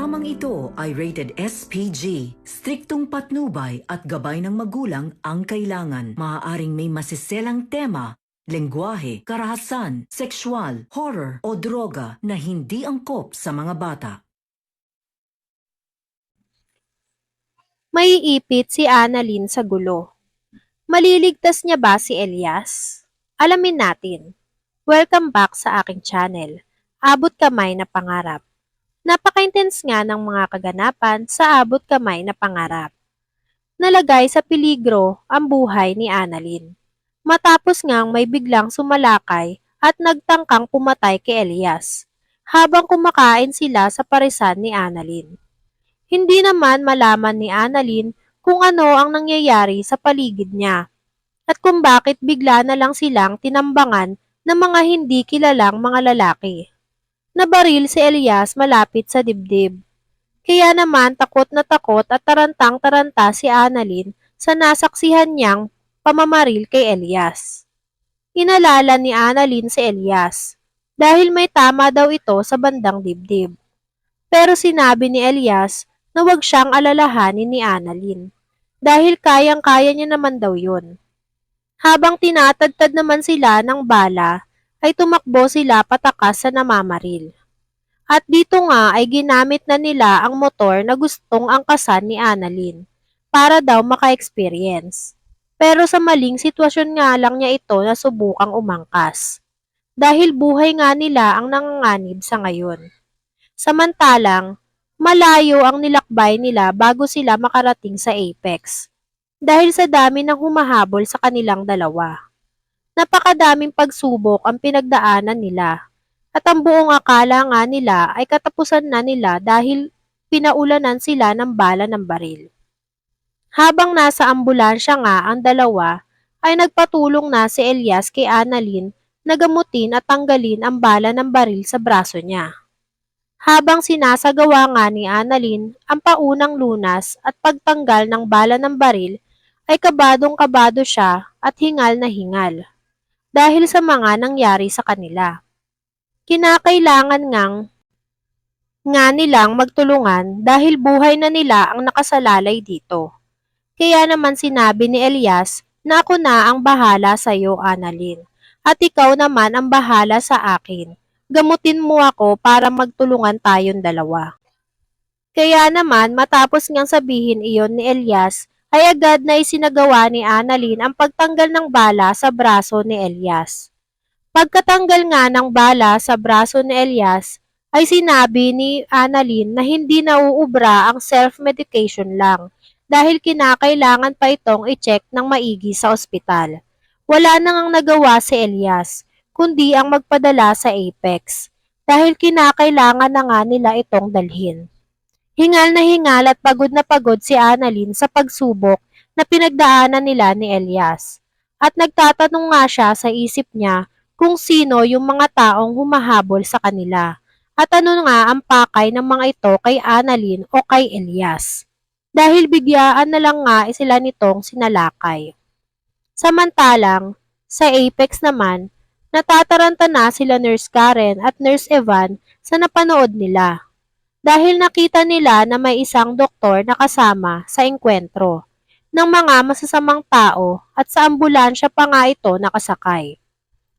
Programang ito ay rated SPG. Striktong patnubay at gabay ng magulang ang kailangan. Maaaring may masiselang tema, lengguwahe, karahasan, sexual, horror o droga na hindi angkop sa mga bata. Maiipit si Annalyn sa gulo. Maliligtas niya ba si Elias? Alamin natin. Welcome back sa aking channel, Abot Kamay na Pangarap. Napaka-intense nga ng mga kaganapan sa Abot Kamay na Pangarap. Nalagay sa peligro ang buhay ni Annalyn. Matapos ngang may biglang sumalakay at nagtangkang pumatay kay Elias, habang kumakain sila sa parisan ni Annalyn. Hindi naman malaman ni Annalyn kung ano ang nangyayari sa paligid niya at kung bakit bigla na lang silang tinambangan ng mga hindi kilalang mga lalaki. Nabaril si Elias malapit sa dibdib. Kaya naman takot at tarantang-taranta si Annalyn sa nasaksihan niyang pamamaril kay Elias. Inalala ni Annalyn si Elias dahil may tama daw ito sa bandang dibdib. Pero sinabi ni Elias na huwag siyang alalahanin ni Annalyn dahil kayang-kaya niya naman daw yun. Habang tinatagtad naman sila ng bala, ay tumakbo sila patakas sa namamaril. At dito nga ay ginamit na nila ang motor na gustong angkasan ni Annalyn para daw maka-experience. Pero sa maling sitwasyon nga lang niya ito na subukang umangkas. Dahil buhay nga nila ang nanganganib sa ngayon. Samantalang, malayo ang nilakbay nila bago sila makarating sa apex. Dahil sa dami ng humahabol sa kanilang dalawa. Napakadaming pagsubok ang pinagdaanan nila at ang buong akala nga nila ay katapusan na nila dahil pinaulanan sila ng bala ng baril. Habang nasa ambulansya nga ang dalawa ay nagpatulong na si Elias kay Annalyn na gamutin at tanggalin ang bala ng baril sa braso niya. Habang sinasagawa nga ni Annalyn ang paunang lunas at pagtanggal ng bala ng baril ay kabadong-kabado siya at hingal na hingal dahil sa mga nangyari sa kanila. Kinakailangan nga nilang magtulungan dahil buhay na nila ang nakasalalay dito. Kaya naman sinabi ni Elias na ako na ang bahala sa iyo, Annalyn, at ikaw naman ang bahala sa akin. Gamutin mo ako para magtulungan tayong dalawa. Kaya naman matapos ngang sabihin iyon ni Elias, ay agad na isinagawa ni Annalyn ang pagtanggal ng bala sa braso ni Elias. Pagkatanggal nga ng bala sa braso ni Elias, ay sinabi ni Annalyn na hindi nauubra ang self-medication lang dahil kinakailangan pa itong i-check ng maigi sa ospital. Wala nang nagawa si Elias, kundi ang magpadala sa Apex dahil kinakailangan na nga nila itong dalhin. Hingal at pagod na pagod si Annalyn sa pagsubok na pinagdaanan nila ni Elias. At nagtatanong nga siya sa isip niya kung sino yung mga taong humahabol sa kanila. At ano nga ang pakay ng mga ito kay Annalyn o kay Elias. Dahil bigyan na lang nga sila nitong sinalakay. Samantalang, sa Apex naman, natataranta na sila Nurse Karen at Nurse Evan sa napanood nila. Dahil nakita nila na may isang doktor na kasama sa engkwentro ng mga masasamang tao at sa ambulansya pa nga ito nakasakay.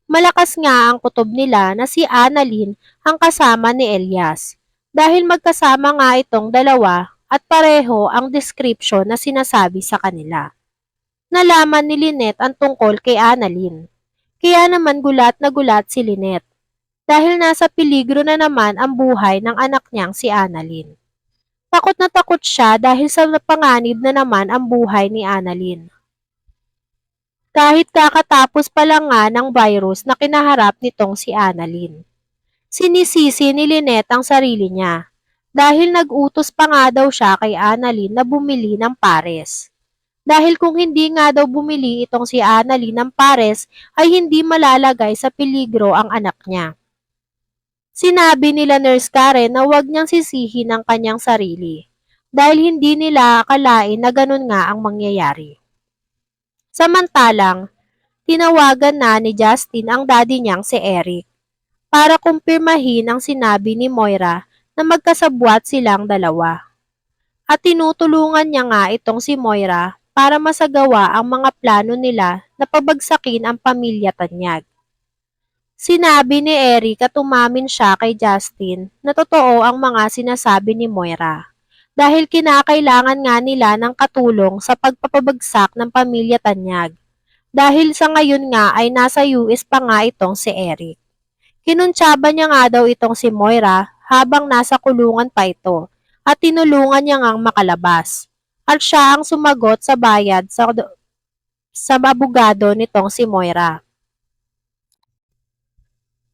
Malakas nga ang kutob nila na si Annalyn ang kasama ni Elias dahil magkasama nga itong dalawa at pareho ang description na sinasabi sa kanila. Nalaman ni Lynette ang tungkol kay Annalyn. Kaya naman gulat na gulat si Lynette dahil nasa peligro na naman ang buhay ng anak niyang si Annalyn. Takot na takot siya dahil sa panganib na naman ang buhay ni Annalyn. Kahit kakatapos pa lang nga ng virus na kinaharap nitong si Annalyn. Sinisisi ni Lynette ang sarili niya dahil nag-utos pa nga daw siya kay Annalyn na bumili ng pares. Dahil kung hindi nga daw bumili itong si Annalyn ng pares ay hindi malalagay sa peligro ang anak niya. Sinabi nila Nurse Karen na huwag niyang sisihin ang kanyang sarili dahil hindi nila akalain na ganun nga ang mangyayari. Samantalang, tinawagan na ni Justin ang daddy niyang si Eric para kumpirmahin ang sinabi ni Moira na magkasabwat silang dalawa. At tinutulungan niya nga itong si Moira para masagawa ang mga plano nila na pabagsakin ang pamilya Tanyag. Sinabi ni Eric at umamin siya kay Justin na totoo ang mga sinasabi ni Moira dahil kinakailangan nga nila ng katulong sa pagpapabagsak ng pamilya Tanyag dahil sa ngayon nga ay nasa US pa nga itong si Eric. Kinuntsaba niya nga daw itong si Moira habang nasa kulungan pa ito at tinulungan niya ngang makalabas at siya ang sumagot sa bayad sa abogado nitong si Moira.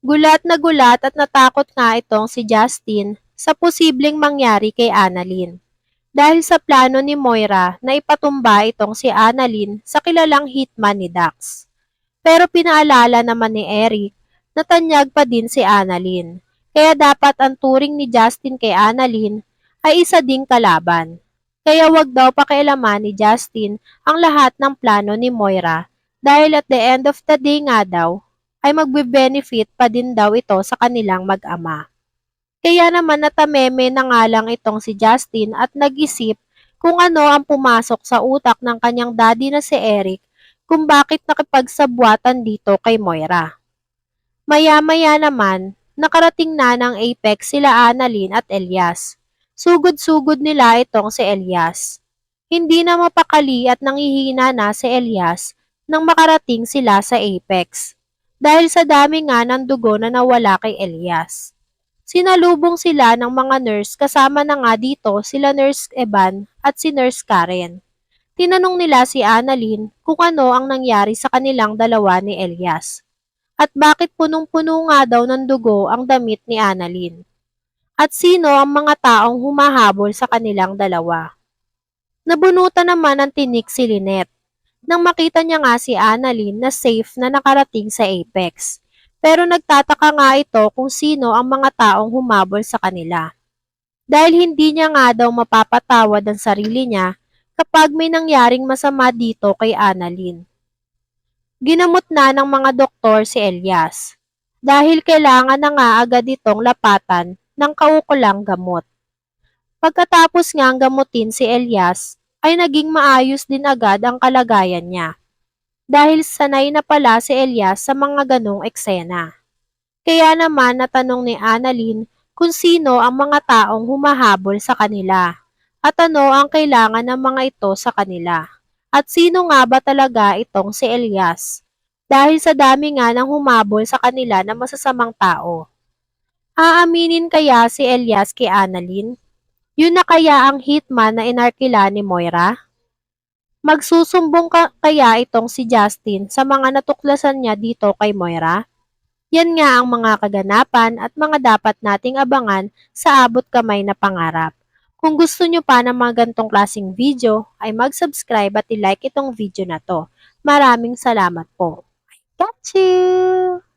Gulat na gulat at natakot nga itong si Justin sa posibleng mangyari kay Annalyn. Dahil sa plano ni Moira na ipatumba itong si Annalyn sa kilalang hitman ni Dax. Pero pinaalala naman ni Eric na tanyag pa din si Annalyn. Kaya dapat ang turing ni Justin kay Annalyn ay isa ding kalaban. Kaya wag daw pakialaman ni Justin ang lahat ng plano ni Moira dahil at the end of the day nga daw ay magbe-benefit pa din daw ito sa kanilang mag-ama. Kaya naman natameme na nga lang itong si Justin at nag-isip kung ano ang pumasok sa utak ng kanyang daddy na si Eric kung bakit nakipagsabwatan dito kay Moira. Maya-maya naman, nakarating na ng Apex sila Annalyn at Elias. Sugod-sugod nila itong si Elias. Hindi na mapakali at nangihina na si Elias nang makarating sila sa Apex. Dahil sa dami nga ng dugo na nawala kay Elias. Sinalubong sila ng mga nurse kasama na nga dito sila Nurse Evan at si Nurse Karen. Tinanong nila si Annalyn kung ano ang nangyari sa kanilang dalawa ni Elias. At bakit punong-puno nga daw ng dugo ang damit ni Annalyn. At sino ang mga taong humahabol sa kanilang dalawa. Nabunutan naman ng tinik si Lynette nang makita niya nga si Annalyn na safe na nakarating sa Apex. Pero nagtataka nga ito kung sino ang mga taong humabol sa kanila. Dahil hindi niya nga daw mapapatawad ang sarili niya kapag may nangyaring masama dito kay Annalyn. Ginamot na ng mga doktor si Elias dahil kailangan na nga agad itong lapatan ng kaukulang gamot. Pagkatapos ngang gamutin si Elias, ay naging maayos din agad ang kalagayan niya. Dahil sanay na pala si Elias sa mga ganong eksena. Kaya naman natanong ni Annalyn kung sino ang mga taong humahabol sa kanila at ano ang kailangan ng mga ito sa kanila. At sino nga ba talaga itong si Elias? Dahil sa dami nga ng humabol sa kanila na masasamang tao. Aaminin kaya si Elias kay Annalyn? Yun na kaya ang hitman na inarkila ni Moira? Magsusumbong kaya itong si Justin sa mga natuklasan niya dito kay Moira? Yan nga ang mga kaganapan at mga dapat nating abangan sa abot kamay na pangarap. Kung gusto nyo pa ng mga gantong klaseng video, ay mag-subscribe at i-like itong video na to. Maraming salamat po. Got you!